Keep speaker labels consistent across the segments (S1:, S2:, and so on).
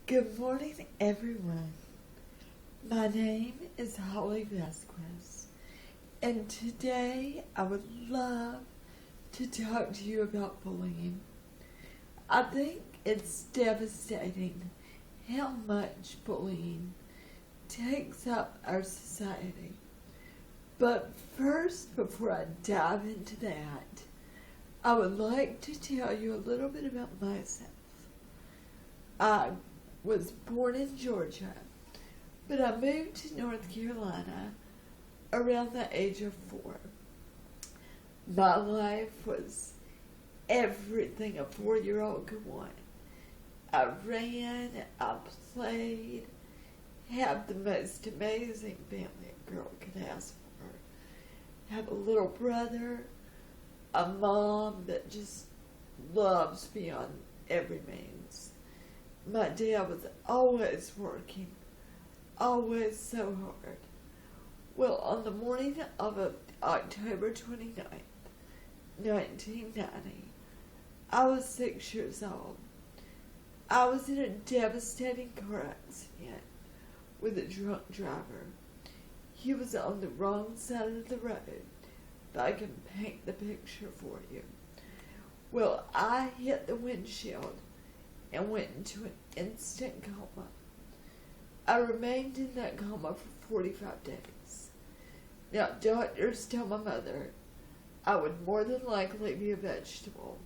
S1: Good morning, everyone. My name is Holly Vasquez, and today I would love to talk to you about bullying. I think it's devastating how much bullying takes up our society. But first, before I dive into that, I would like to tell you a little bit about myself. I was born in Georgia, but I moved to North Carolina around the age of 4. My life was everything a 4-year-old could want. I ran, I played, had the most amazing family a girl could ask for. Had a little brother, a mom that just loves beyond every means. My dad was always working, always so hard. Well, on the morning of October 29th, 1990, I was 6 years old. I was in a devastating car accident with a drunk driver. He was on the wrong side of the road, but I can paint the picture for you. Well, I hit the windshield and went into an instant coma. I remained in that coma for 45 days. Now, doctors tell my mother I would more than likely be a vegetable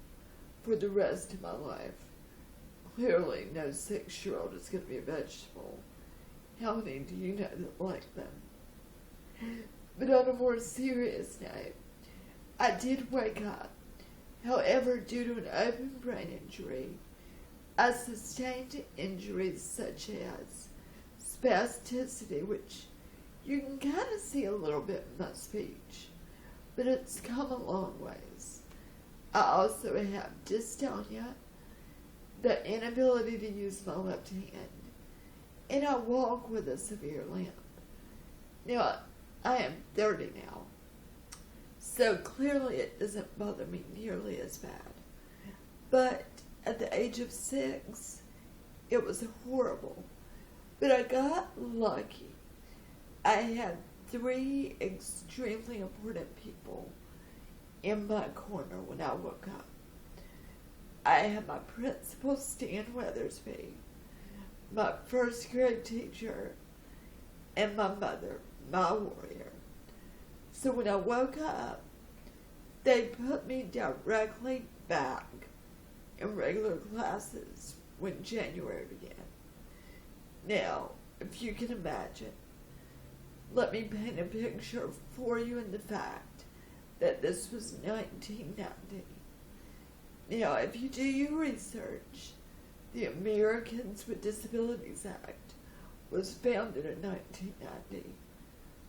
S1: for the rest of my life. Clearly, no 6-year-old is going to be a vegetable. How many do you know that like them? But on a more serious note, I did wake up. However, due to an open brain injury, I sustained injuries such as spasticity, which you can kind of see a little bit in my speech, but it's come a long ways. I also have dystonia, the inability to use my left hand, and I walk with a severe limp. Now, I am 30 now, so clearly it doesn't bother me nearly as bad. But at the age of 6, it was horrible. But I got lucky. I had 3 extremely important people in my corner when I woke up. I had my principal, Stan Weathersby, my first grade teacher, and my mother, my warrior. So when I woke up, they put me directly back in regular classes when January began. Now, if you can imagine, let me paint a picture for you in the fact that this was 1990. Now, if you do your research, the Americans with Disabilities Act was founded in 1990,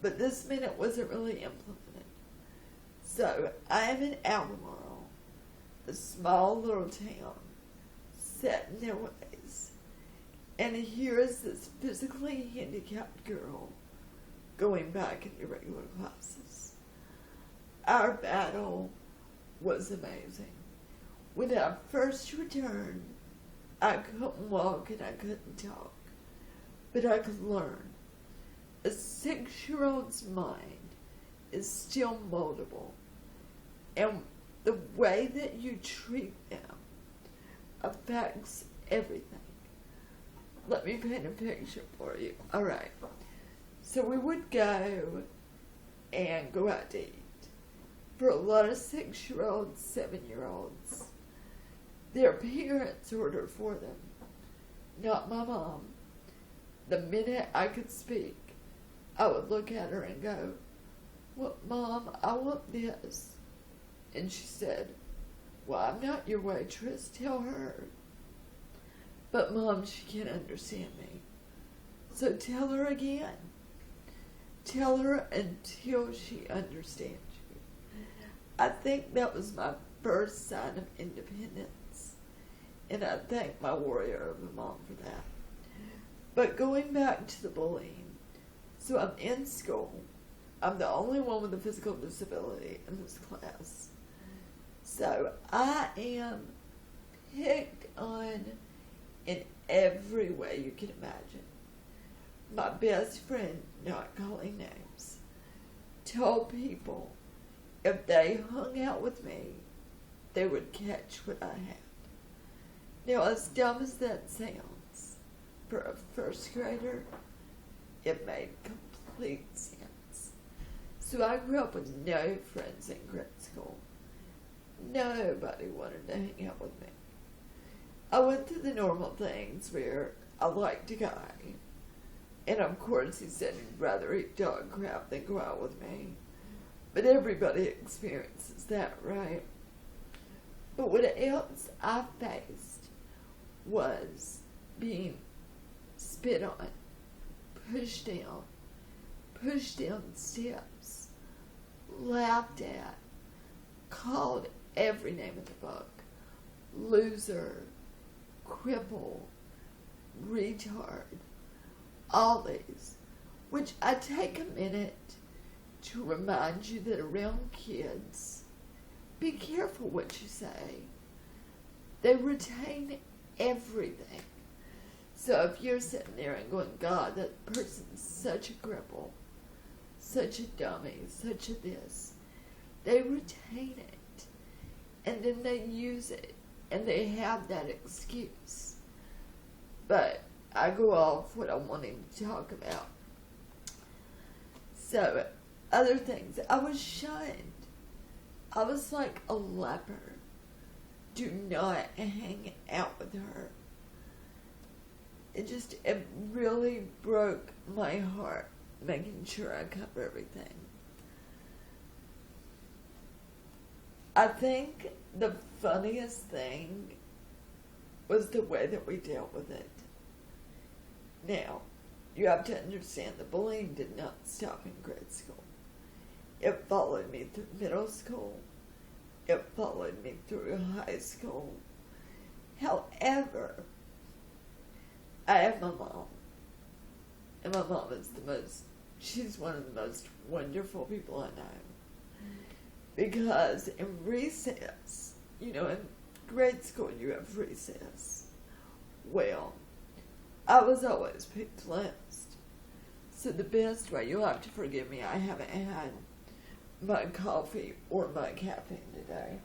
S1: but this meant it wasn't really implemented. So, I am in Albemarle, a small little town, set in their ways. And here is this physically handicapped girl going back into regular classes. Our battle was amazing. When I first returned, I couldn't walk and I couldn't talk, but I could learn. A 6-year-old's mind is still moldable, and the way that you treat them affects everything. Let me paint a picture for you. Alright, so we would go out to eat. For a lot of 6-year-olds, 7-year-olds, their parents ordered for them, not my mom. The minute I could speak, I would look at her and go, "Well, Mom, I want this." And she said, "Well, I'm not your waitress, tell her." But Mom, she can't understand me. So tell her again. Tell her until she understands you. I think that was my first sign of independence. And I thank my warrior of a mom for that. But going back to the bullying, so I'm in school. I'm the only one with a physical disability in this class. So I am picked on in every way you can imagine. My best friend, not calling names, told people if they hung out with me, they would catch what I had. Now, as dumb as that sounds, for a first grader, it made complete sense. So I grew up with no friends in grade school. Nobody wanted to hang out with me. I went through the normal things where I liked a guy, and of course he said he'd rather eat dog crap than go out with me. But everybody experiences that, right? But what else I faced was being spit on, pushed down steps, laughed at, called every name in the book, loser, cripple, retard, all these, which I take a minute to remind you that around kids, be careful what you say. They retain everything. So if you're sitting there and going, God, that person's such a cripple, such a dummy, such a this, they retain it. And then they use it. And they have that excuse. But I go off what I'm wanting to talk about. So, other things. I was shunned. I was like a leper. Do not hang out with her. It really broke my heart, making sure I cover everything. I think the funniest thing was the way that we dealt with it. Now, you have to understand the bullying did not stop in grade school. It followed me through middle school. It followed me through high school. However, I have my mom. And my mom is she's one of the most wonderful people I know. Because in recess, in grade school you have recess. Well, I was always picked last. So the best way, you'll have to forgive me, I haven't had my coffee or my caffeine today.